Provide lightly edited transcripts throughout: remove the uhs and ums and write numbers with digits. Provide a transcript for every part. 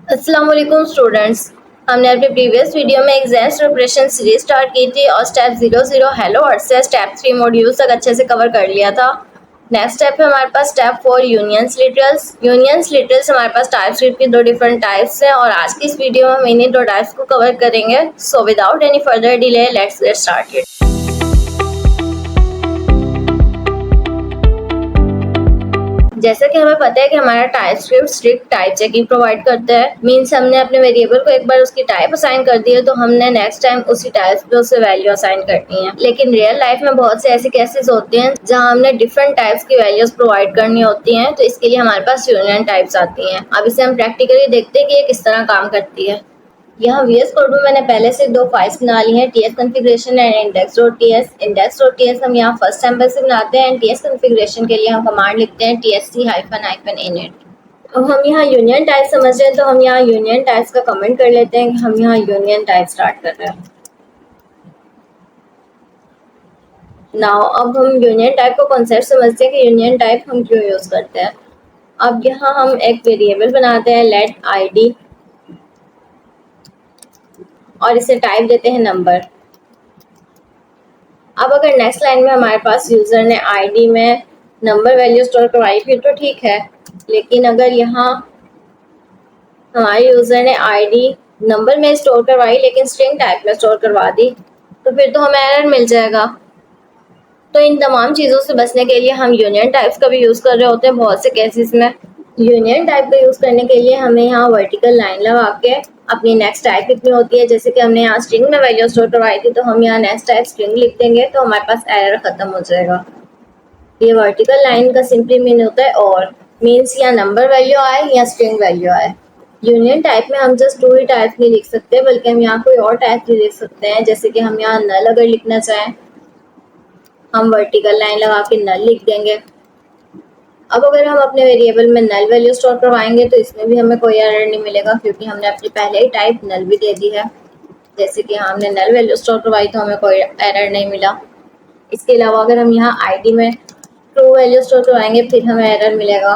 अस्सलाम वालेकुम स्टूडेंट्स। हमने अपने प्रीवियस वीडियो में एग्जाम्स प्रिपरेशन सीरीज स्टार्ट की थी और स्टेप 00 हेलो वर्ड से स्टेप 3 मॉड्यूल्स तक अच्छे से कवर कर लिया था। नेक्स्ट स्टेप है हमारे पास step 4 unions literals. Unions literals हमारे पास टाइपस्क्रिप्ट की दो डिफरेंट टाइप्स हैं और आज की इस वीडियो में हम इन्हीं दो टाइप्स को कवर करेंगे। So without any further delay let's get started. जैसा कि हमें पता है कि हमारा type script strict type checking provide करता है। मीन्स हमने अपने वेरिएबल को एक बार उसकी टाइप असाइन कर दी है तो हमने नेक्स्ट टाइम उसी टाइप पे उसे वैल्यू असाइन करनी है। लेकिन रियल लाइफ में बहुत से ऐसे केसेस होते हैं जहां हमने डिफरेंट टाइप्स की वैल्यूज प्रोवाइड करनी होती हैं, तो इसके लिए हमारे पास यूनियन टाइप्स आती हैं। अब इसे हम प्रैक्टिकली देखते हैं कि ये किस तरह काम करती है। यहाँ VS कोड में मैंने पहले से दो फाइल्स बना ली हैं, TS configuration and index.ts। index.ts हम यहाँ फर्स्ट सैम्पल से बनाते हैं। TS कॉन्फ़िगरेशन के लिए हम कमांड लिखते हैं tsc-init। अब हम यहाँ यूनियन टाइप समझ रहे हैं तो हम यहाँ यूनियन टाइप्स का कमेंट कर लेते हैं कि हम यहाँ यूनियन टाइप स्टार्ट कर रहे हैं। नाउ अब हम यूनियन टाइप को कॉन्सेप्ट समझते हैं कि यूनियन टाइप हम क्यों यूज करते हैं। अब यहाँ हम एक वेरिएबल बनाते हैं लेट id और इसे टाइप देते हैं नंबर। अब अगर नेक्स्ट लाइन में हमारे पास यूजर ने आईडी में नंबर वैल्यू स्टोर करवाई फिर तो ठीक है, लेकिन अगर यहाँ हमारे यूजर ने आईडी नंबर में स्टोर करवाई लेकिन स्ट्रिंग टाइप में स्टोर करवा दी तो फिर तो हमें एरर मिल जाएगा। तो इन तमाम चीज़ों से बचने के लिए हम यूनियन टाइप्स का भी यूज़ कर रहे होते हैं बहुत से केसेस में। यूनियन टाइप का यूज़ करने के लिए हमें यहाँ वर्टिकल लाइन लगा के अपनी नेक्स्ट टाइप लिखनी होती है। जैसे कि हमने यहाँ स्ट्रिंग में वैल्यू स्टोर करवाई थी तो हम यहाँ नेक्स्ट टाइप स्ट्रिंग लिख देंगे तो हमारे पास एरर खत्म हो जाएगा। ये वर्टिकल लाइन का सिंपली मीन होता है और मीन्स या नंबर वैल्यू आए या स्ट्रिंग वैल्यू आए। यूनियन टाइप में हम जस्ट 2 ही टाइप नहीं लिख सकते बल्कि हम यहाँ कोई और टाइप भी लिख सकते हैं। जैसे कि हम यहाँ नल अगर लिखना चाहें हम वर्टिकल लाइन लगा के नल लिख देंगे। अब अगर हम अपने वेरिएबल में नल वैल्यू स्टोर करवाएंगे तो इसमें भी हमें कोई एरर नहीं मिलेगा क्योंकि हमने अपनी पहले ही टाइप नल भी दे दी है। जैसे कि हमने नल वैल्यू स्टोर करवाई तो हमें कोई एरर नहीं मिला। इसके अलावा अगर हम यहाँ आईडी में ट्रू वैल्यू स्टोर करवाएंगे फिर हमें एरर मिलेगा।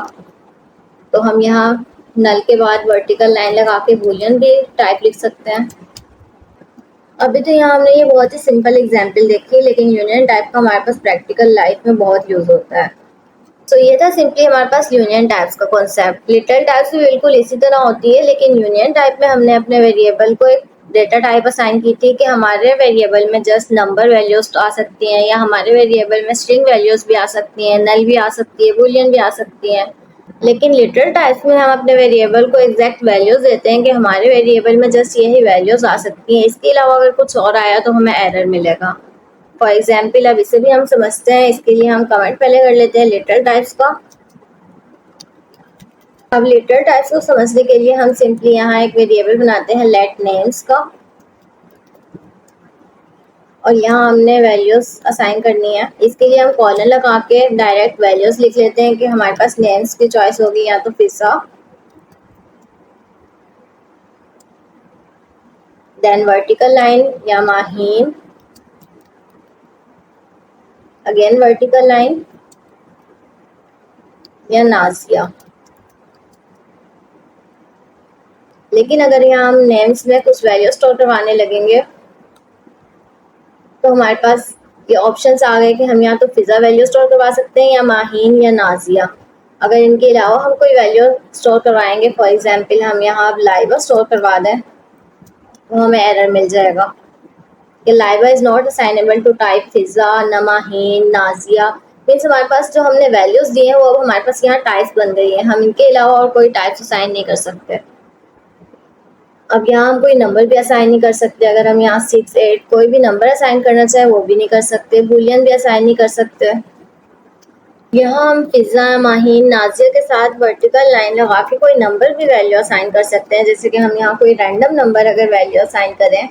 तो हम यहाँ नल के बाद वर्टिकल लाइन लगा के बूलियन भी टाइप लिख सकते हैं। अभी तो यहाँ हमने ये बहुत ही सिंपल एग्जाम्पल देखी, लेकिन यूनियन टाइप का हमारे पास प्रैक्टिकल लाइफ में बहुत यूज होता है। तो ये था सिंपली हमारे पास यूनियन टाइप्स का कॉन्सेप्ट। लिटरल टाइप्स भी बिल्कुल इसी तरह होती है, लेकिन यूनियन टाइप में हमने अपने वेरिएबल को एक डेटा टाइप असाइन की थी कि हमारे वेरिएबल में जस्ट नंबर वैल्यूज आ सकती हैं या हमारे वेरिएबल में स्ट्रिंग वैल्यूज भी आ सकती हैं, नल भी आ सकती है, बूलियन भी आ सकती हैं। लेकिन लिटरल टाइप्स में हम अपने वेरिएबल को एग्जैक्ट वैल्यूज देते हैं कि हमारे वेरिएबल में जस्ट यही वैल्यूज आ सकती हैं, इसके अलावा अगर कुछ और आया तो हमें एरर मिलेगा। फॉर एग्जाम्पल अब इसे भी हम समझते हैं। इसके लिए हम कमेंट पहले कर लेते हैं लिटरल टाइप्स का। अब लिटरल टाइप्स को समझने के लिए हम सिंपली यहाँ एक वेरिएबल बनाते हैं लेट नेम्स का और यहाँ हमने वैल्यूज असाइन करनी है। इसके लिए हम कॉलन लगा के डायरेक्ट वैल्यूज लिख लेते हैं कि हमारे पास नेम्स की चॉइस होगी या तो फिजा, देन वर्टिकल लाइन या माहीन, अगेन वर्टिकल लाइन या नाजिया। लेकिन अगर यहाँ हम नेम्स में कुछ वैल्यू स्टोर करवाने लगेंगे तो हमारे पास ये ऑप्शंस आ गए कि हम यहाँ तो फिजा वैल्यू स्टोर करवा सकते हैं या माहीन या नाजिया। अगर इनके अलावा हम कोई वैल्यू स्टोर करवाएंगे, फॉर एग्जांपल हम यहाँ अब लाइबा स्टोर करवा दें तो हमें एरर मिल जाएगा कि Laiba is not assignable to type Fiza, न माहीन, नाजिया। मीन्स हमारे पास जो हमने वैल्यूज दिए हैं वो अब हमारे पास यहाँ टाइप्स बन गई है, हम इनके अलावा और कोई टाइप्स असाइन नहीं कर सकते। अब यहाँ हम कोई नंबर भी असाइन नहीं कर सकते। अगर हम यहाँ 6, 8 कोई भी नंबर असाइन करना चाहे वो भी नहीं कर सकते। बूलियन भी असाइन नहीं कर सकते। यहाँ हम फिजा, माहीन, नाजिया के साथ वर्टिकल लाइन लगा के कोई नंबर भी वैल्यू असाइन कर सकते हैं। जैसे कि हम यहाँ कोई रैंडम नंबर अगर वैल्यू असाइन करें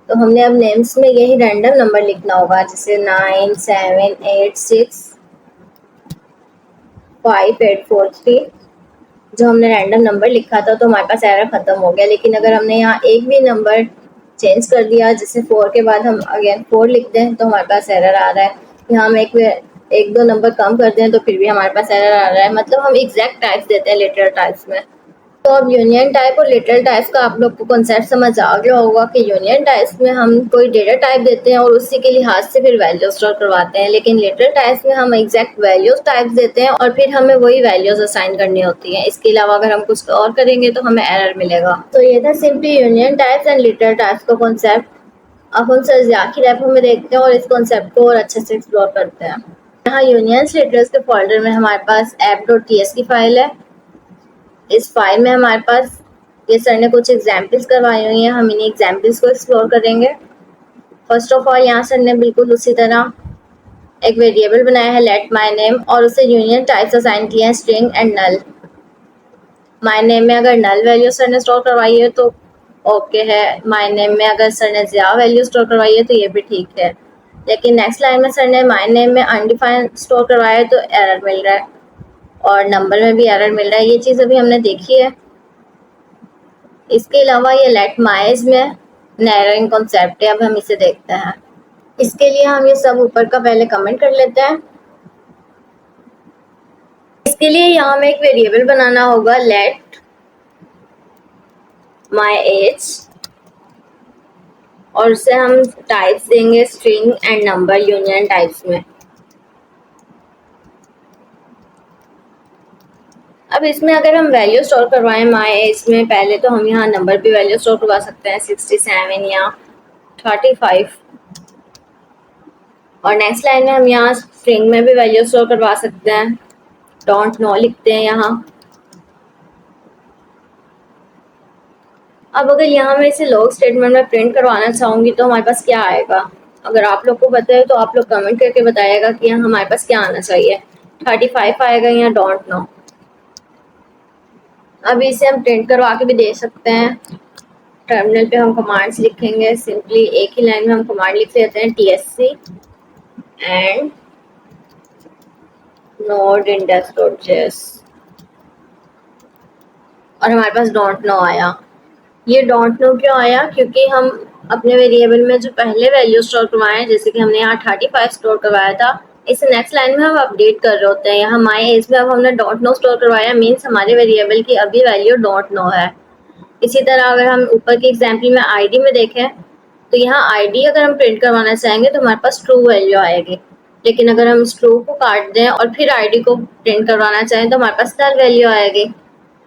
तो हमने अब नेम्स में यही रैंडम नंबर लिखना होगा, जैसे 9, 7, 8, 6, 5, 8, 4, 3 जो हमने रैंडम नंबर लिखा था तो हमारे पास एरर खत्म हो गया। लेकिन अगर हमने यहाँ एक भी नंबर चेंज कर दिया, जैसे 4 के बाद हम अगेन 4 लिख दें तो हमारे पास एरर आ रहा है। यहाँ हम एक दो नंबर कम कर दें तो फिर भी हमारे पास एरर आ रहा है। मतलब हम एग्जैक्ट टाइप्स देते हैं लिटरल टाइप्स में। तो अब यूनियन टाइप और लिटरल टाइप का आप लोग को कॉन्सेप्ट समझ आ गया होगा कि यूनियन टाइप्स में हम कोई डेटा टाइप देते हैं और उसी के लिहाज से फिर वैल्यू स्टोर करवाते हैं, लेकिन लिटरल टाइप्स में हम एग्जैक्ट वैल्यूज टाइप्स देते हैं और फिर हमें वही वैल्यूज असाइन करनी होती हैं। इसके अलावा अगर हम कुछ और करेंगे तो हमें एरर मिलेगा। तो ये था simply union types and literal types का कॉन्सेप्ट। अब हम सर्जिया की रेपो में देखते हैं और इस कॉन्सेप्ट को और अच्छे से एक्सप्लोर करते हैं। यहाँ यूनियंस लिटरल्स के फोल्डर में हमारे पास app.ts की फाइल है। इस फाइल में हमारे पास ये सर ने कुछ एग्जाम्पल्स करवाई हुई हैं, हम इन्हीं एग्जाम्पल्स को एक्सप्लोर करेंगे। फर्स्ट ऑफ ऑल यहाँ सर ने बिल्कुल उसी तरह एक वेरिएबल बनाया है लेट माई नेम और उसे यूनियन टाइप्स असाइन किए हैं string and null. My name में अगर नल वैल्यू सर ने स्टोर करवाई है तो ओके है, माई नेम में अगर सर ने ज़्यादा वैल्यू स्टोर करवाई है तो ये भी ठीक है। लेकिन नेक्स्ट लाइन में सर ने माई नेम में अनडिफाइंड स्टोर करवाया है तो एरर मिल रहा है और नंबर में भी एरर मिल रहा है। ये चीज़ अभी हमने देखी है। इसके अलावा ये लेट माइज में नैरोइंग कॉन्सेप्ट है, अब हम इसे देखते हैं। इसके लिए हम ये सब ऊपर का पहले कमेंट कर लेते हैं। इसके लिए यहाँ हमें एक वेरिएबल बनाना होगा लेट माई एज और उसे हम टाइप्स देंगे string and number union types में। अब इसमें अगर हम वैल्यू स्टोर करवाएं माई एज में, पहले तो हम यहाँ नंबर भी वैल्यू स्टोर करवा सकते हैं 67 या 35 और नेक्स्ट लाइन में हम यहाँ स्ट्रिंग में भी वैल्यू स्टोर करवा सकते हैं। डोंट नो लिखते हैं यहाँ। अब अगर यहाँ मैं इसे लॉग स्टेटमेंट में प्रिंट करवाना चाहूँगी तो हमारे पास क्या आएगा? अगर आप लोग को पता है तो आप लोग कमेंट करके बताइएगा कि यहाँ हमारे पास क्या आना चाहिए, 35 आएगा या डोंट नो। अब इसे हम प्रिंट करवा के भी दे सकते हैं। टर्मिनल पे हम कमांड्स लिखेंगे, सिंपली एक ही लाइन में हम कमांड लिख लेते हैं tsc एंड node.js और हमारे पास डोंट नो आया। ये डोंट नो क्यों आया? क्योंकि हम अपने वेरिएबल में जो पहले वैल्यू स्टोर करवाए हैं, जैसे कि हमने यहाँ 35 स्टोर करवाया था, इसे नेक्स्ट लाइन में हम अपडेट कर रहे होते हैं। यहाँ माई एज में अब हमने डोंट नो स्टोर करवाया, मीन्स हमारे वेरिएबल की अभी वैल्यू डोंट नो है। इसी तरह अगर हम ऊपर की एग्जाम्पल में आईडी में देखें तो यहाँ आईडी अगर हम प्रिंट करवाना चाहेंगे तो हमारे पास ट्रू वैल्यू आएगी, लेकिन अगर हम इस ट्रू को काट दें और फिर आईडी को प्रिंट करवाना चाहें तो हमारे पास नल वैल्यू आएगी।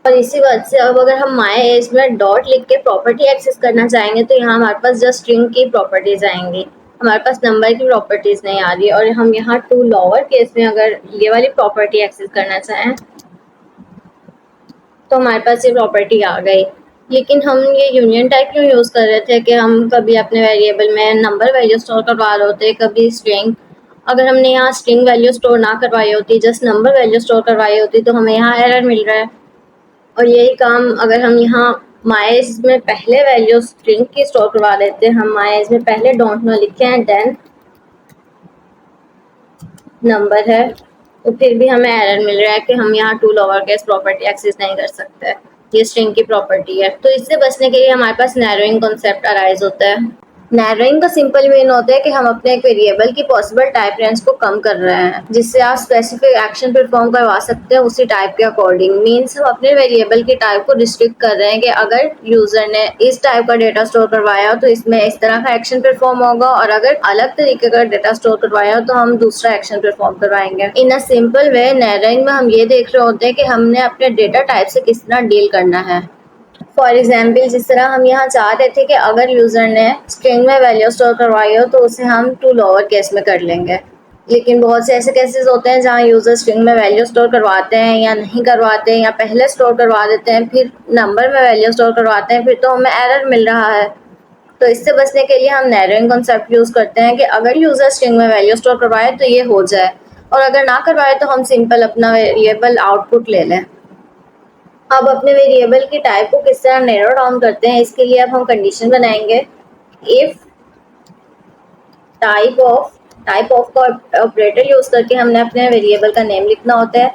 और इसी बात से अब अगर हम माई एज में डॉट लिख के प्रॉपर्टी एक्सेस करना चाहेंगे तो यहाँ हमारे पास जस्ट स्ट्रिंग की प्रॉपर्टीज आएंगी, हमारे पास नंबर की प्रॉपर्टीज नहीं आ रही। और हम यहाँ टू लोअर केस में अगर ये वाली प्रॉपर्टी एक्सेस करना चाहें तो हमारे पास ये प्रॉपर्टी आ गई। लेकिन हम ये यूनियन टाइप क्यों यूज़ कर रहे थे कि हम कभी अपने वेरिएबल में नंबर वैल्यू स्टोर करवा रहे होते, कभी स्ट्रिंग। अगर हमने यहाँ स्ट्रिंग वैल्यू स्टोर ना करवाई होती, जस्ट नंबर वैल्यू स्टोर करवाई होती, तो हमें यहाँ एरर मिल रहा है। और यही काम अगर हम यहाँ माइज में पहले वैल्यू स्ट्रिंग की स्टोर करवा देते हैं, हम माइज में पहले डोंट नो लिखे हैं देन नंबर है, तो फिर भी हमें एरर मिल रहा है कि हम यहाँ to lower case property access नहीं कर सकते, ये स्ट्रिंग की प्रॉपर्टी है। तो इससे बचने के लिए हमारे पास नैरोइंग कॉन्सेप्ट अराइज होता है। नैरोइंग का सिंपल मीन होता है कि हम अपने एक वेरिएबल की पॉसिबल टाइप रेंज को कम कर रहे हैं, जिससे आप स्पेसिफिक एक्शन परफॉर्म करवा सकते हैं उसी टाइप के अकॉर्डिंग। मीन्स हम अपने वेरिएबल की टाइप को रिस्ट्रिक्ट कर रहे हैं कि अगर यूजर ने इस टाइप का डेटा स्टोर करवाया हो तो इसमें इस तरह का एक्शन परफॉर्म होगा, और अगर अलग तरीके का डेटा स्टोर करवाया हो तो हम दूसरा एक्शन परफॉर्म करवाएंगे। इन अ सिंपल वे नैरोइंग में हम ये देख रहे होते हैं कि हमने अपने डेटा टाइप से किस तरह डील करना है। फॉर एग्जाम्पल, जिस तरह हम यहाँ चाह रहे थे कि अगर यूज़र ने स्ट्रिंग में वैल्यू स्टोर करवाई हो तो उसे हम टू लोअर केस में कर लेंगे। लेकिन बहुत से ऐसे केसेस होते हैं जहाँ यूज़र स्ट्रिंग में वैल्यू स्टोर करवाते हैं या नहीं करवाते हैं, या पहले स्टोर करवा देते हैं फिर नंबर में वैल्यू स्टोर करवाते हैं, फिर तो हमें एरर मिल रहा है। तो इससे बचने के लिए हम नैरोइंग कॉन्सेप्ट यूज़ करते हैं कि अगर यूज़र स्ट्रिंग में वैल्यू स्टोर करवाए तो ये हो जाए, और अगर ना करवाए तो हम सिंपल अपना वेरिएबल आउटपुट ले लें। अब अपने वेरिएबल की टाइप को किस तरह नैरो डाउन करते हैं, इसके लिए अब हम कंडीशन बनाएंगे। इफ टाइप ऑफ का ऑपरेटर यूज करके हमने अपने वेरिएबल का नेम लिखना होता है।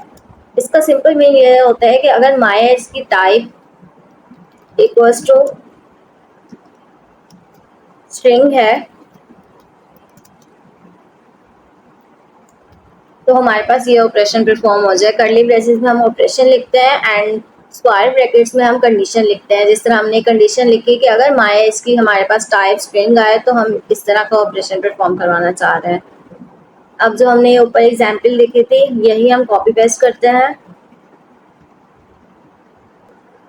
इसका सिंपल मीन ये होता है कि अगर माई एज की टाइप इक्वल्स टू स्ट्रिंग है तो हमारे पास ये ऑपरेशन परफॉर्म हो जाए। कर्ली ब्रेसेस में हम ऑपरेशन लिखते हैं एंड स्क्वायर ब्रैकेट्स में हम कंडीशन लिखते हैं। जिस तरह हमने कंडीशन लिखी कि अगर माया इसकी हमारे पास टाइप स्ट्रिंग आए तो हम इस तरह का ऑपरेशन परफॉर्म करवाना चाह रहे हैं। अब जो हमने ऊपर एग्जाम्पल लिखी थी यही हम कॉपी पेस्ट करते हैं,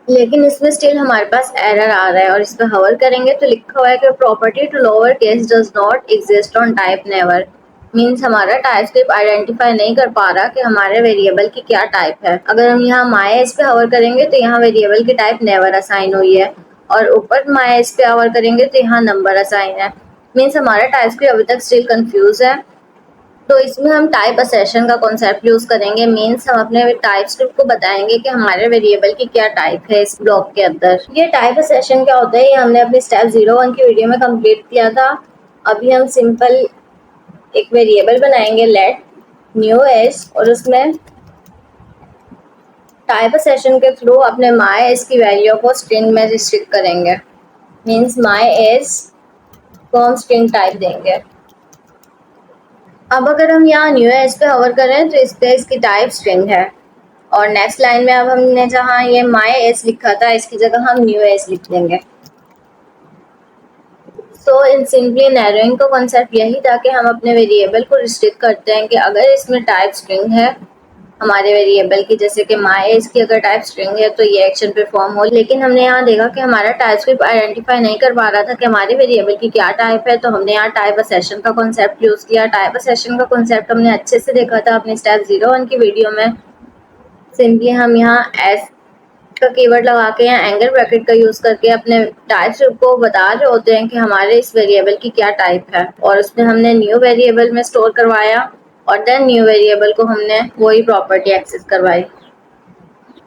लेकिन इसमें स्टिल हमारे पास एरर आ रहा है और इस पर हवर करेंगे तो लिखा हुआ है कि property to lower case does not exist on type never. Means हमारा टाइप स्क्रिप्ट आइडेंटिफाई नहीं कर पा रहा कि हमारे वेरिएबल की क्या टाइप है। अगर हम यहाँ माया इस पे हवर करेंगे तो यहाँ वेरिएबल की टाइप नेवर असाइन हुई है और ऊपर माया इस पे हवर करेंगे तो यहाँ नंबर असाइन है। मीन्स हमारा टाइप स्क्रिप्ट अभी तक स्टिल कंफ्यूज है। तो इसमें हम टाइप असेशन का कॉन्सेप्ट यूज करेंगे। मीन्स हम अपने टाइप स्क्रिप्ट को बताएंगे कि हमारे वेरिएबल की क्या टाइप है इस ब्लॉक के अंदर। ये टाइप असेशन क्या होता है ये हमने अपने स्टेप 01 की वीडियो में कंप्लीट किया था। अभी हम सिंपल एक वेरिएबल बनाएंगे लेट न्यू एस और उसमें टाइप असेशन के थ्रू अपने माय एस की वैल्यू को स्ट्रिंग में रिस्ट्रिक्ट करेंगे। मीन्स माय एस को हम स्ट्रिंग टाइप देंगे। अब अगर हम यहाँ न्यू एस पे हवर करें तो इस पे इसकी टाइप स्ट्रिंग है और नेक्स्ट लाइन में अब हमने जहाँ ये माय एस लिखा था इसकी जगह हम न्यू एस लिख देंगे। सो इन सिंपली नैरोइंग का कॉन्सेप्ट यही था कि हम अपने वेरिएबल को रिस्ट्रिक्ट करते हैं कि अगर इसमें टाइप स्ट्रिंग है हमारे वेरिएबल की, जैसे कि माय एस की अगर टाइप स्ट्रिंग है तो ये एक्शन परफॉर्म हो। लेकिन हमने यहाँ देखा कि हमारा टाइप स्क्रिप्ट आइडेंटिफाई नहीं कर पा रहा था कि हमारे वेरिएबल की क्या टाइप है, तो हमने यहाँ टाइप असेशन का कॉन्सेप्ट यूज किया। टाइप असेशन का कॉन्सेप्ट हमने अच्छे से देखा था अपने स्टेप 01 की वीडियो में। सिंपली हम यहाँ एस का कीवर्ड लगा के या एंगल ब्रैकेट का यूज करके अपने टाइप को बता रहे होते हैं कि हमारे इस वेरिएबल की क्या टाइप है और उसमें हमने न्यू वेरिएबल में स्टोर करवाया और देन न्यू वेरिएबल को हमने वही प्रॉपर्टी एक्सेस करवाई।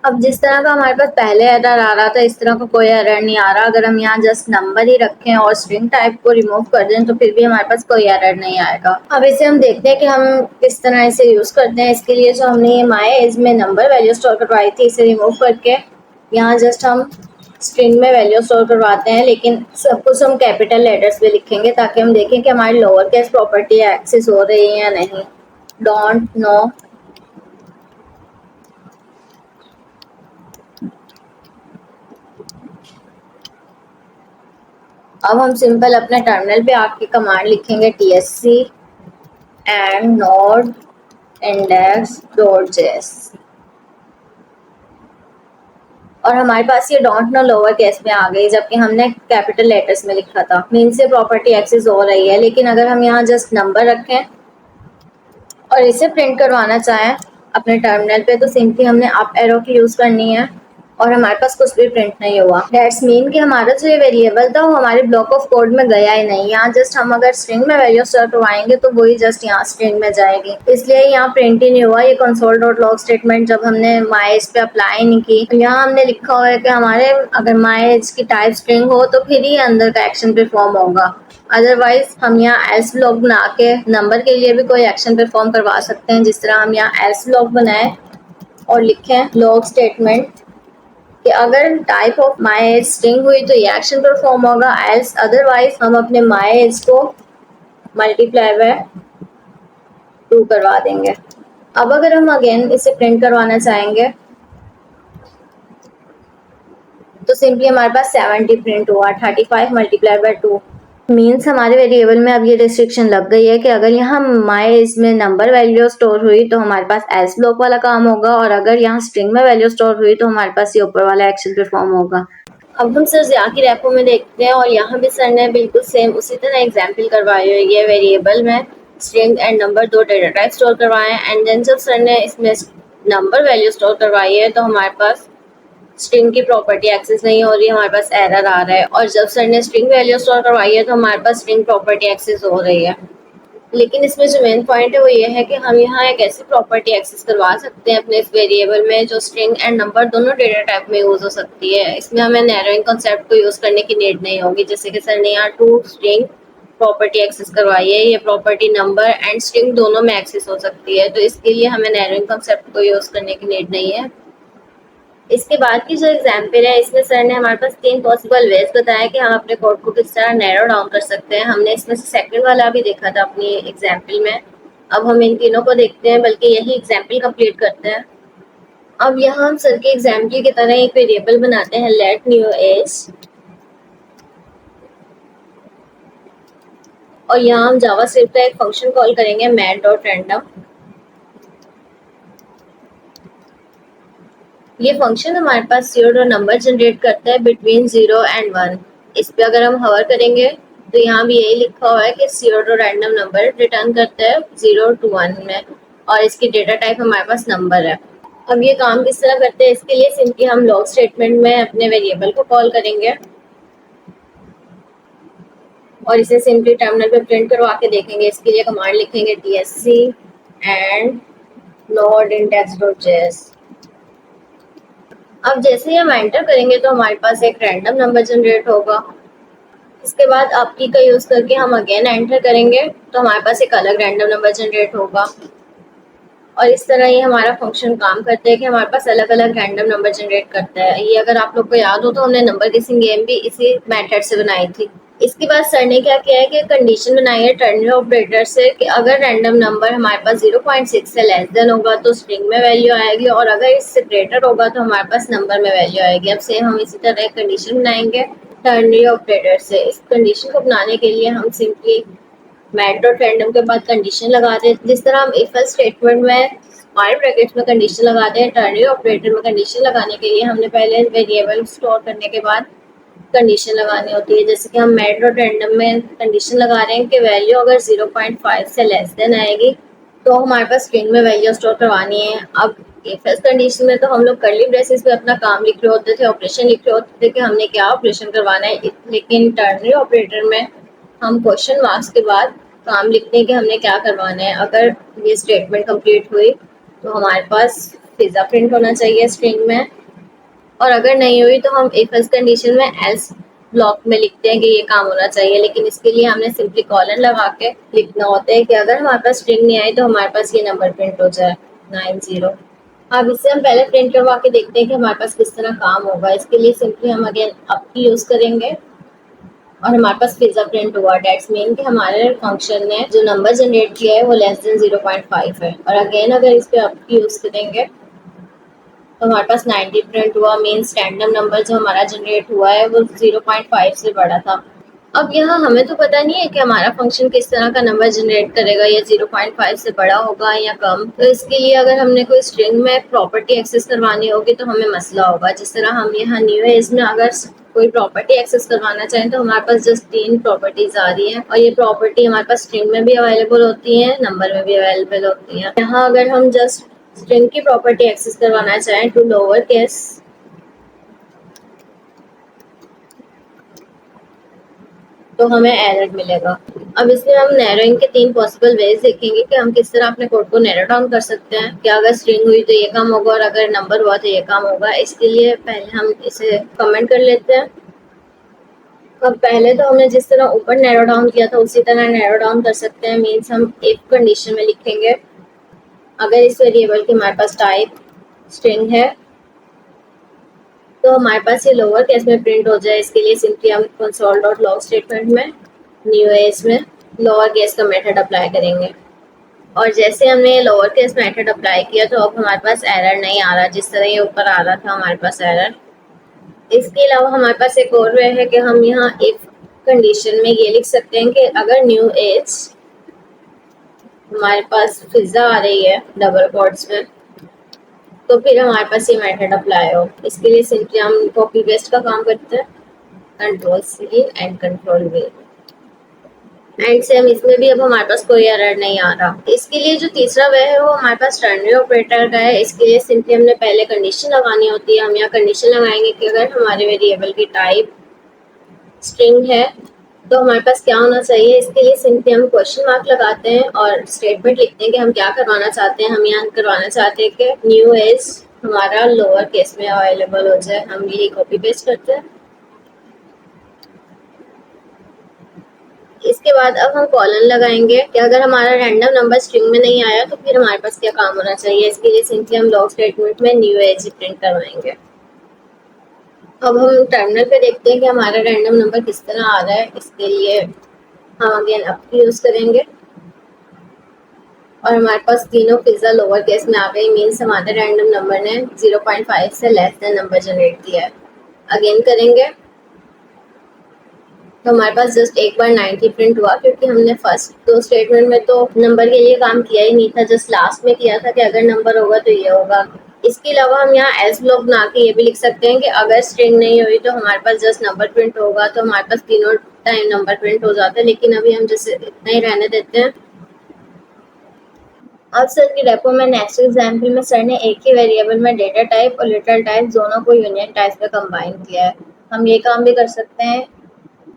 अब जिस तरह का हमारे पास पहले एरर आ रहा था इस तरह का कोई एरर नहीं आ रहा। अगर हम यहाँ जस्ट नंबर ही रखें और स्ट्रिंग टाइप को रिमूव कर दें तो फिर भी हमारे पास कोई एरर नहीं आएगा। अब इसे हम देखते हैं कि हम किस तरह इसे यूज करते हैं। इसके लिए जो हमने ये माय एज में नंबर वैल्यू स्टोर करवाई थी इसे रिमूव करके यहाँ जस्ट हम स्ट्रिंग में वैल्यू स्टोर करवाते हैं, लेकिन सब कुछ हम कैपिटल लेटर्स में लिखेंगे ताकि हम देखें कि हमारी लोअर केस प्रॉपर्टी एक्सेस हो रही है या नहीं। डोंट नो अब हम सिंपल अपने टर्मिनल पे आके कमांड लिखेंगे tsc and node index.js और हमारे पास ये डोंट नो लोअर केस में आ गई जबकि हमने कैपिटल लेटर्स में लिखा था। मीन से प्रॉपर्टी एक्सेस हो रही है। लेकिन अगर हम यहाँ जस्ट नंबर रखें और इसे प्रिंट करवाना चाहें अपने टर्मिनल पे तो सिंपली हमने अप एरो की यूज करनी है और हमारे पास कुछ भी प्रिंट नहीं हुआ। दैट्स मीन कि हमारा जो ये वेरिएबल था वो हमारे ब्लॉक ऑफ कोड में गया ही नहीं। यहाँ जस्ट हम अगर स्ट्रिंग में वैल्यू स्टोर करवाएंगे तो वही जस्ट यहाँ स्ट्रिंग में जाएगी, इसलिए यहाँ प्रिंट ही नहीं हुआ। ये कंसोल डॉट लॉग स्टेटमेंट जब हमने माय एज पे अप्लाई नहीं की तो यहाँ हमने लिखा हुआ है कि हमारे अगर माय एज की टाइप स्ट्रिंग हो तो फिर ही अंदर का एक्शन परफॉर्म होगा। अदरवाइज हम यहाँ एल्स ब्लॉक बना के नंबर के लिए भी कोई एक्शन परफॉर्म करवा सकते हैं। जिस तरह हम यहाँ एल्स ब्लॉक बनाए और लिखें लॉग स्टेटमेंट कि अगर type of my age string हुई तो ये एक्शन परफॉर्म होगा, एल्स अदरवाइज हम अपने माय एज को मल्टीप्लाई बाय 2 करवा देंगे। अब अगर हम अगेन इसे प्रिंट करवाना चाहेंगे तो सिंपली हमारे पास 70 प्रिंट हुआ। 35 मल्टीप्लाई बाय 2 मीन्स हमारे वेरिएबल में अब ये रिस्ट्रिक्शन लग गई है कि अगर यहाँ माय एज में नंबर वैल्यू स्टोर हुई तो हमारे पास एल्स ब्लॉक वाला काम होगा और अगर यहाँ स्ट्रिंग में वैल्यू स्टोर हुई तो हमारे पास ये ऊपर वाला एक्शन परफॉर्म होगा। अब हम सर ज़िया की रेपो में देखते हैं और यहाँ भी सर ने बिल्कुल सेम उसी तरह एग्जाम्पल करवाई हुई है। वेरिएबल में string and number 2 data type store करवाए हैं एंड देन जब सर ने इसमें नंबर वैल्यू स्टोर करवाई है तो हमारे पास स्ट्रिंग की प्रॉपर्टी एक्सेस नहीं हो रही है, हमारे पास एरर आ रहा है। और जब सर ने स्ट्रिंग वैल्यू स्टोर करवाई है तो हमारे पास स्ट्रिंग प्रॉपर्टी एक्सेस हो रही है। लेकिन इसमें जो मेन पॉइंट है वो ये है कि हम यहाँ एक ऐसी प्रॉपर्टी एक्सेस करवा सकते हैं अपने इस वेरिएबल में जो स्ट्रिंग एंड नंबर दोनों डेटा टाइप में यूज हो सकती है। इसमें हमें नैरोइंग कॉन्सेप्ट को यूज करने की नीड नहीं होगी। जैसे कि सर ने यहाँ टू स्ट्रिंग प्रॉपर्टी एक्सेस करवाई है, ये प्रॉपर्टी नंबर एंड स्ट्रिंग दोनों में एक्सेस हो सकती है, तो इसके लिए हमें नैरोइंग कॉन्सेप्ट को यूज करने की नीड नहीं है। इसके बाद की जो एग्जाम्पल है इसमें सर ने हमारे पास 3 पॉसिबल वेज बताया कि हम अपने कोड को किस तरह नैरो डाउन कर सकते हैं। हमने इसमें से सेकंड वाला भी देखा था अपनी एग्जाम्पल में। अब हम इन तीनों को देखते हैं, बल्कि यही एग्जाम्पल कंप्लीट करते हैं। अब यहाँ हम सर के एग्जाम्पल की तरह एक वेरिएबल बनाते हैं, लेट न्यू एज, और यहाँ हम जावास्क्रिप्ट का एक फंक्शन कॉल करेंगे मैथ.रैंडम। ये फंक्शन हमारे पास सीरियल नंबर जनरेट करता है बिटवीन 0 एंड 1। इस पे अगर हम हवर करेंगे तो यहाँ भी यही लिखा हुआ है कि सीरियल रैंडम नंबर रिटर्न करता है 0 to 1 में, और इसकी डेटा टाइप हमारे पास नंबर है। अब ये काम किस तरह करते हैं, इसके लिए सिंपली हम लॉग स्टेटमेंट में अपने वेरिएबल को कॉल करेंगे और इसे सिंपली टर्मिनल पे प्रिंट करवा के देखेंगे। इसके लिए कमांड लिखेंगे tsc एंड नोड index.js। अब जैसे ही हम एंटर करेंगे तो हमारे पास एक रैंडम नंबर जनरेट होगा। इसके बाद आपकी का यूज करके हम अगेन एंटर करेंगे तो हमारे पास एक अलग रैंडम नंबर जनरेट होगा, और इस तरह ये हमारा फंक्शन काम करता है कि हमारे पास अलग अलग रैंडम नंबर जनरेट करता है। ये अगर आप लोग को याद हो तो हमने नंबर गेसिंग गेम भी इसी मेथड से बनाई थी। इसके बाद सर ने क्या किया है कि कंडीशन बनाई है टर्नरी ऑपरेटर से कि अगर रैंडम नंबर हमारे पास 0.6 से लेस देन होगा तो स्ट्रिंग में वैल्यू आएगी, और अगर इससे ग्रेटर होगा तो हमारे पास नंबर में वैल्यू आएगी। अब से हम इसी तरह एक कंडीशन बनाएंगे टर्नरी ऑपरेटर से। इस कंडीशन को बनाने के लिए हम सिंपली मैथ.रैंडम के बाद कंडीशन लगाते हैं, जिस तरह हम इफ एल्स स्टेटमेंट में स्क्वायर ब्रैकेट्स में कंडीशन लगाते हैं, टर्नरी ऑपरेटर में कंडीशन लगाने के लिए हमने पहले वेरिएबल स्टोर करने के बाद कंडीशन लगानी होती है। जैसे कि हम मैथ.रैंडम में कंडीशन लगा रहे हैं कि वैल्यू अगर 0.5 से लेस देन आएगी तो हमारे पास स्ट्रिंग में वैल्यू स्टोर करवानी है। अब इफ एल्स कंडीशन में तो हम लोग कर्ली ब्रेसेस पे अपना काम लिख रहे होते थे, ऑपरेशन लिख रहे होते थे कि हमने क्या ऑपरेशन करवाना है, लेकिन टर्नरी ऑपरेटर में हम क्वेश्चन मार्क्स के बाद काम लिखते हैं कि हमने क्या करवाना है। अगर ये स्टेटमेंट कंप्लीट हुई तो हमारे पास पिज्ज़ा प्रिंट होना चाहिए स्ट्रिंग में, और अगर नहीं हुई तो हम इफ एल्स कंडीशन में एल्स ब्लॉक में लिखते हैं कि ये काम होना चाहिए, लेकिन इसके लिए हमने सिंपली कॉलन लगा के लिखना होता है कि अगर हमारे पास स्ट्रिंग नहीं आई तो हमारे पास ये नंबर प्रिंट हो जाए 90। अब इससे हम पहले प्रिंट करवा के देखते हैं कि हमारे पास किस तरह काम होगा। इसके लिए सिंपली हम अगेन अप की यूज़ करेंगे और हमारे पास पिज्ज़ा प्रिंट हुआ। डेट्स मीन कि हमारे फंक्शन ने जो नंबर जनरेट किया है वो लेस देन 0.5 है, और अगेन अगर इस पे अप की यूज़ करेंगे तो हमारे पास 90 प्रिंट हुआ। मीन्स रैंडम नंबर जो हमारा जनरेट हुआ है वो 0.5 से बड़ा था। अब यहाँ हमें तो पता नहीं है कि हमारा फंक्शन किस तरह का नंबर जनरेट करेगा, या 0.5 से बड़ा होगा या कम। तो इसके लिए अगर हमने कोई स्ट्रिंग में प्रॉपर्टी एक्सेस करवानी होगी तो हमें मसला होगा। जिस तरह हम यहाँ न्यू एज में अगर कोई प्रॉपर्टी एक्सेस करवाना चाहें तो हमारे पास जस्ट 3 प्रॉपर्टीज आ रही हैं, और ये प्रॉपर्टी हमारे पास स्ट्रिंग में भी अवेलेबल होती है, नंबर में भी अवेलेबल होती है। यहाँ अगर हम जस्ट स्ट्रिंग की प्रॉपर्टी एक्सेस करवाना चाहें टू लोअर केस तो हमें एरर मिलेगा। अब इसमें हम नैरोइंग के 3 पॉसिबल वेज देखेंगे कि हम किस तरह अपने कोड को नैरो डाउन कर सकते हैं कि अगर स्ट्रिंग हुई तो ये काम होगा और अगर नंबर हुआ तो ये काम होगा। इसके लिए पहले हम इसे कमेंट कर लेते हैं। अब पहले तो हमने जिस तरह ऊपर नैरो डाउन किया था उसी तरह नैरो डाउन कर सकते हैं। मीन्स हम इफ कंडीशन में लिखेंगे अगर इस वेरिएबल की हमारे पास टाइप स्ट्रिंग है तो हमारे पास ये लोअर केस में प्रिंट हो जाए। इसके लिए सिंपली हम console.log स्टेटमेंट में न्यू एज में लोअर केस का मेथड अप्लाई करेंगे, और जैसे हमने लोअर केस मेथड अप्लाई किया तो अब हमारे पास एरर नहीं आ रहा जिस तरह ये ऊपर आ रहा था हमारे पास एरर। इसके अलावा हमारे पास एक और वे है कि हम यहाँ इफ कंडीशन में ये लिख सकते हैं कि अगर न्यू एज हमारे पास पिज्ज़ा आ रही है डबल कोट्स में तो फिर हमारे पास ये मेथड अप्लाई हो। इसके लिए सिंपली हम कॉपी पेस्ट का काम करते हैं, control C and control V, and same इसमें भी अब हमारे पास कोई एरर नहीं आ रहा। इसके लिए जो तीसरा वे है वो हमारे पास टर्नरी ऑपरेटर का है। इसके लिए सिंपली हमने पहले कंडीशन लगानी होती है। हम यहाँ कंडीशन लगाएंगे कि अगर हमारे वेरिएबल की टाइप स्ट्रिंग है तो हमारे पास क्या होना चाहिए। इसके लिए सिंपली हम क्वेश्चन मार्क लगाते हैं और स्टेटमेंट लिखते हैं कि हम क्या करवाना चाहते हैं। हम यहाँ करवाना चाहते हैं कि न्यू एज हमारा लोअर केस में अवेलेबल हो जाए। हम यही कॉपी पेस्ट करते हैं। इसके बाद अब हम कॉलन लगाएंगे कि अगर हमारा रैंडम नंबर स्ट्रिंग में नहीं आया तो फिर हमारे पास क्या काम होना चाहिए। इसके लिए सिंपली हम लॉग स्टेटमेंट में न्यू एज प्रिंट करवाएंगे। अब हम टर्मिनल पे देखते हैं कि हमारा रैंडम नंबर किस तरह आ रहा है। इसके लिए हम अगेन अप की यूज़ करेंगे और हमारे पास तीनों पिज्ज़ा लोअर केस में आ गई, मीन्स हमारे रैंडम नंबर ने 0.5 से लेस देन नंबर जनरेट किया है। अगेन करेंगे तो हमारे पास जस्ट एक बार 90 प्रिंट हुआ, क्योंकि हमने फर्स्ट दो स्टेटमेंट में तो नंबर के लिए काम किया ही नहीं था, जस्ट लास्ट में किया था कि अगर नंबर होगा तो ये होगा। इसके अलावा हम यहाँ एज ब्लॉक बना के ये भी लिख सकते हैं कि अगर स्ट्रिंग नहीं हुई तो हमारे पास जस्ट नंबर प्रिंट होगा, तो हमारे पास तीनों टाइम नंबर प्रिंट हो जाता है। लेकिन अभी हम जैसे इतना ही रहने देते हैं। अब सर की रेपो में नेक्स्ट एग्जाम्पल में सर ने एक ही वेरिएबल में डेटा टाइप और लिटल टाइप दोनों को यूनियन टाइप में कंबाइन किया है। हम ये काम भी कर सकते हैं।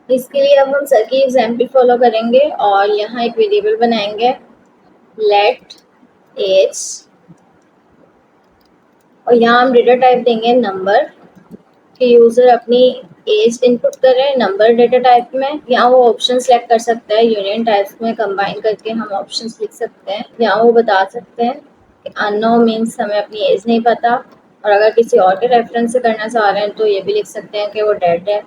इसके लिए अब हम सर की एग्जाम्पल फॉलो करेंगे और यहाँ एक वेरिएबल बनाएंगे लेट एज, और यहाँ हम डेटा टाइप देंगे नंबर, कि यूज़र अपनी एज इनपुट करे नंबर डेटा टाइप में। यहाँ वो ऑप्शन सेलेक्ट कर सकता है, यूनियन टाइप्स में कंबाइन करके हम ऑप्शंस लिख सकते हैं। यहाँ वो बता सकते हैं कि अननोन मीन्स हमें अपनी एज नहीं पता, और अगर किसी और के रेफरेंस से करना चाह रहे हैं तो ये भी लिख सकते हैं कि वो डेड है।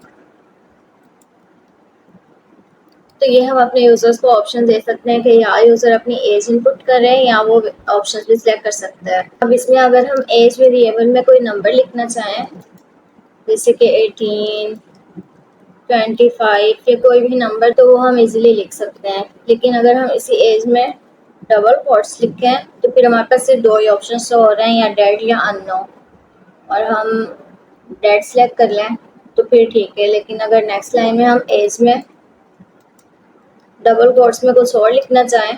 तो ये हम अपने यूज़र्स को ऑप्शन दे सकते हैं कि या यूज़र अपनी एज इनपुट करें या वो ऑप्शन भी सिलेक्ट कर सकता है। अब इसमें अगर हम एज वेरिएबल में कोई नंबर लिखना चाहें, जैसे कि 18, 25 या कोई भी नंबर, तो वो हम इजीली लिख सकते हैं। लेकिन अगर हम इसी एज में डबल कोट्स लिखें तो फिर हमारे पास सिर्फ दो ही ऑप्शन शो हो रहे हैं, या डेड या अननोन, और हम डेड सेलेक्ट कर लें तो फिर ठीक है। लेकिन अगर नेक्स्ट लाइन में हम एज में डबल कोट्स में कुछ और लिखना चाहें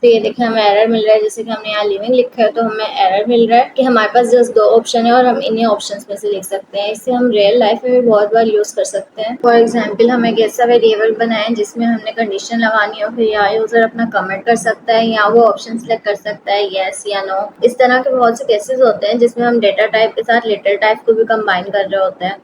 तो ये देखें हमें एरर मिल रहा है। जैसे कि हमने यहाँ लिविंग लिखा है तो हमें एरर मिल रहा है कि हमारे पास जस्ट दो ऑप्शन है और हम इन्हीं ऑप्शंस में से लिख सकते हैं। इसे हम रियल लाइफ में भी बहुत बार यूज़ कर सकते हैं। फॉर एग्जांपल हम एक ऐसा वेरिएबल बनाएं जिसमें हमने कंडीशन लगानी हो, फिर या यूज़र अपना कमेंट कर सकता है या वो ऑप्शन सेलेक्ट कर सकता है येस या नो। इस तरह के बहुत से केसेस होते हैं जिसमें हम डेटा टाइप के साथ लिटल टाइप को भी कंबाइन कर रहे होते हैं।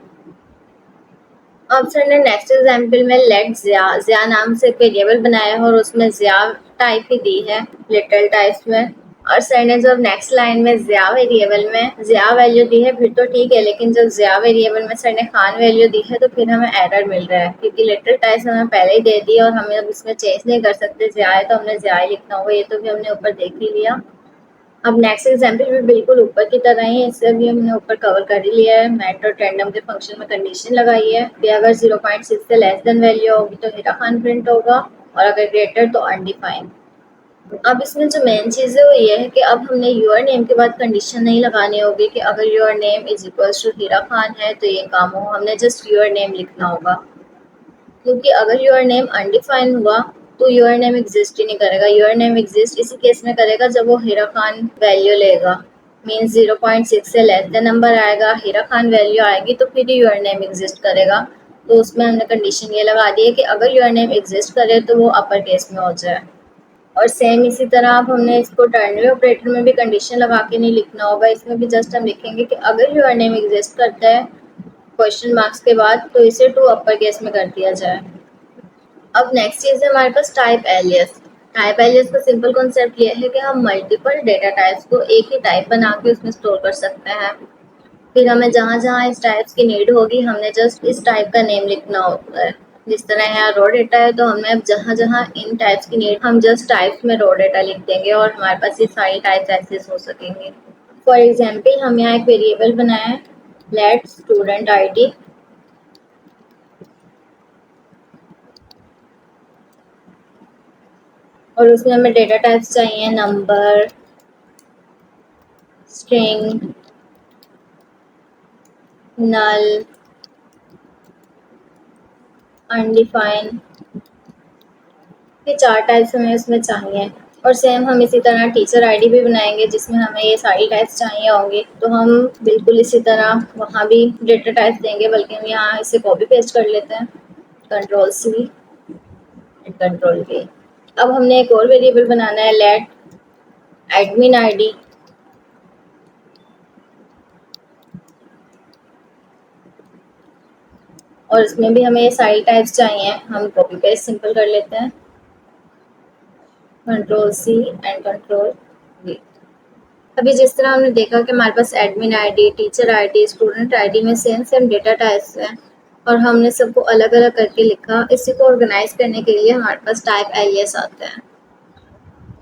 अब सर ने नेक्स्ट एग्जाम्पल में लेट ज़िया नाम से एक वेरिएबल बनाया है और उसमें ज़िया टाइप ही दी है लिटल टाइप्स में। और सर ने जब नेक्स्ट लाइन में ज़िया वेरिएबल में ज़िया वैल्यू दी है फिर तो ठीक है, लेकिन जब ज़िया वेरिएबल में सर ने खान वैल्यू दी है तो फिर हमें एरर मिल रहा है, क्योंकि लिटल टाइप्स हमें पहले ही दे दी और हमें अब इसमें चेंज नहीं कर सकते। ज़िया है तो हमने ज़िया ही लिखना होगा, ये तो भी हमने ऊपर देख ही लिया। अब नेक्स्ट एग्जाम्पल भी बिल्कुल ऊपर की तरह ही है, इससे भी हमने ऊपर कवर कर ही लिया है। मेट और टेंडम के फंक्शन में कंडीशन लगाई है कि अगर 0.6 से लेस देन वैल्यू होगी तो हीरा खान प्रिंट होगा, और अगर ग्रेटर तो अनडिफाइंड। अब इसमें जो मेन चीज़ है वो ये है कि अब हमने यूर नेम के बाद कंडीशन नहीं लगानी होगी कि अगर your name is equals to Heera Khan है तो ये काम हो, हमने जस्ट यूर नेम लिखना होगा। क्योंकि अगर योर नेम अनडिफाइन हुआ तो योर नेम एग्जिस्ट ही नहीं करेगा। योर नेम एग्जिस्ट इसी केस में करेगा जब वो हीरा खान वैल्यू लेगा, मीन्स 0.6 से लेस देन नंबर आएगा, हीरा खान वैल्यू आएगी तो फिर ही योर नेम एग्जिस्ट करेगा। तो उसमें हमने कंडीशन ये लगा दी है कि अगर योर नेम एग्जिस्ट करे तो वो अपर केस में हो जाए। और सेम इसी तरह अब हमने इसको टर्नरी ऑपरेटर में भी कंडीशन लगा के नहीं लिखना होगा, इसमें भी जस्ट हम लिखेंगे कि अगर योर नेम एग्जिस्ट करता है क्वेश्चन मार्क्स के बाद तो इसे टू अपर केस में कर दिया जाए। अब नेक्स्ट चीज़ है हमारे पास टाइप एलियस। टाइप एलियस का सिंपल कॉन्सेप्ट ये है कि हम मल्टीपल डेटा टाइप्स को एक ही टाइप बना के उसमें स्टोर कर सकते हैं। फिर हमें जहाँ जहाँ इस टाइप्स की नीड होगी हमने जस्ट इस टाइप का नेम लिखना होता है। जिस तरह यहाँ रो डेटा है तो हमें अब जहाँ जहाँ इन टाइप्स की नीड हम जस्ट टाइप्स में रो डेटा लिख देंगे और हमारे पास ये सारी टाइप्स एक्सेस हो सकेंगे। फॉर एग्जाम्पल हम यहाँ एक वेरिएबल बनाए हैं लेट स्टूडेंट ID, और उसमें हमें डेटा टाइप्स चाहिए नंबर, स्ट्रिंग, नल, अनडिफाइन। ये चार टाइप्स हमें उसमें चाहिए। और सेम हम इसी तरह टीचर आईडी भी बनाएंगे जिसमें हमें ये सारी टाइप्स चाहिए होंगे, तो हम बिल्कुल इसी तरह वहाँ भी डेटा टाइप्स देंगे, बल्कि हम यहाँ इसे कॉपी पेस्ट कर लेते हैं Ctrl+C Ctrl+V। अब हमने एक और वेरिएबल बनाना है लेट एडमिन ID, और इसमें भी हमें ये सारी टाइप्स चाहिए। हम कॉपी पेस्ट सिंपल कर लेते हैं Ctrl+C Ctrl+V। अभी जिस तरह हमने देखा कि हमारे पास admin ID, teacher ID, student ID में सेम सेम डेटा टाइप्स हैं और हमने सबको अलग अलग करके लिखा। इसी को ऑर्गेनाइज करने के लिए हमारे पास टाइप एलियस आता है।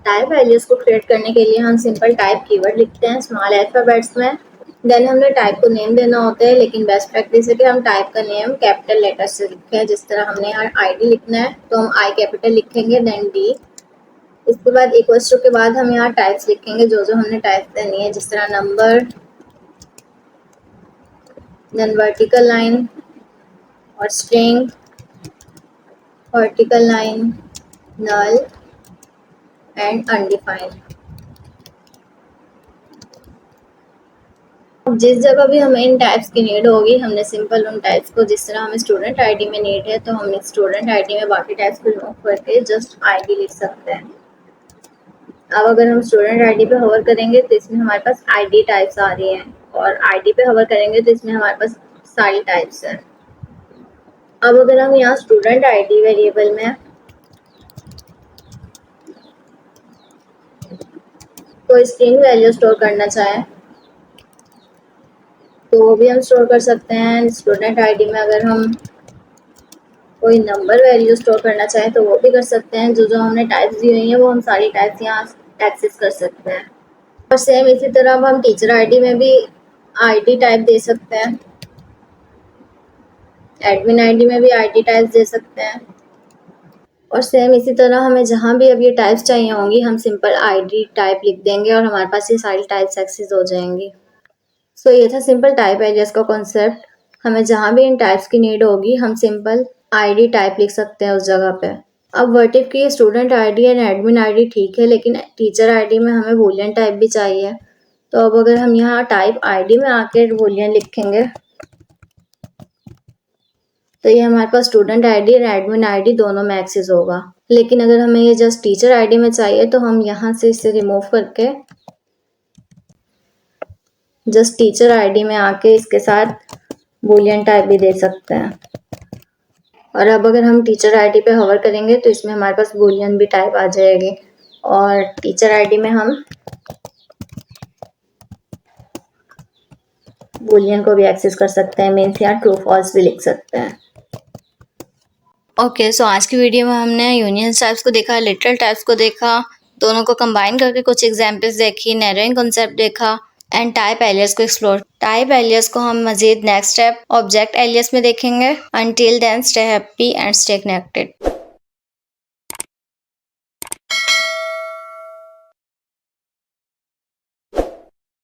टाइप एलियास को क्रिएट करने के लिए हम सिंपल टाइप कीवर्ड लिखते हैं स्मॉल अल्फाबेट्स में। देन हमने टाइप को नेम देना होता है, लेकिन बेस्ट प्रैक्टिस है कि हम टाइप का नेम कैपिटल लेटर से लिखें। जिस तरह हमने यहाँ आईडी लिखना है तो हम आई कैपिटल लिखेंगे, देन डी। इसके बाद इक्वल्स टू के बाद हम यहाँ टाइप्स लिखेंगे जो जो हमने टाइप करनी है, जिस तरह नंबर, देन वर्टिकल लाइन और string, vertical line, null and undefined. जिस जगह भी हमें इन टाइप्स की नीड होगी, हमने सिंपल उन टाइप्स को, जिस तरह हमें स्टूडेंट आईडी में नीड है तो हम स्टूडेंट आईडी में बाकी टाइप्स को रिमूव करके जस्ट आईडी लिख सकते हैं। अब अगर हम स्टूडेंट आईडी पे होवर करेंगे तो इसमें हमारे पास आईडी टाइप्स आ रही हैं, और आईडी पे होवर करेंगे तो इसमें हमारे पास सारी टाइप्स हैं। अब अगर हम यहाँ स्टूडेंट आईडी वेरिएबल में कोई स्ट्रिंग वैल्यू स्टोर करना चाहें तो वो भी हम स्टोर कर सकते हैं। स्टूडेंट आईडी में अगर हम कोई नंबर वैल्यू स्टोर करना चाहें तो वो भी कर सकते हैं। जो जो हमने टाइप्स दी हुई हैं वो हम सारी टाइप्स यहाँ एक्सेस कर सकते हैं। और सेम इसी तरह अब हम टीचर आईडी में भी आईडी टाइप दे सकते हैं, एडमिन आईडी में भी आईडी टाइप दे सकते हैं। और सेम इसी तरह हमें जहाँ भी अब ये टाइप्स चाहिए होंगी हम सिंपल आईडी टाइप लिख देंगे और हमारे पास ये सारी टाइप्स एक्सेस हो जाएंगी। सो ये था सिंपल टाइप एलियास का कॉन्सेप्ट। हमें जहाँ भी इन टाइप्स की नीड होगी हम सिंपल आईडी टाइप लिख सकते हैं उस जगह पे। अब वर्टिफ की student ID and admin ID ठीक है, लेकिन टीचर आईडी में हमें बूलियन टाइप भी चाहिए। तो अब अगर हम यहाँ टाइप आईडी में आके बूलियन लिखेंगे तो ये हमारे पास स्टूडेंट आईडी और एडमिन आईडी दोनों में एक्सेस होगा। लेकिन अगर हमें ये जस्ट टीचर आईडी में चाहिए तो हम यहाँ से इसे रिमूव करके जस्ट टीचर आईडी में आके इसके साथ बूलियन टाइप भी दे सकते हैं। और अब अगर हम टीचर आईडी पे होवर करेंगे तो इसमें हमारे पास बूलियन भी टाइप आ जाएगी, और टीचर आईडी में हम बूलियन को भी एक्सेस कर सकते हैं, मीन्स यहाँ ट्रू फॉल्स भी लिख सकते हैं। ओके, सो आज की वीडियो में हमने यूनियन टाइप्स को देखा, लिटरल टाइप्स को देखा, दोनों को कंबाइन करके कुछ एग्जांपल्स देखी, नैरोइंग कॉन्सेप्ट देखा एंड टाइप एलियास को एक्सप्लोर। टाइप एलियास को हम मजीद नेक्स्ट स्टेप ऑब्जेक्ट एलियास में देखेंगे। Until then stay happy and stay connected.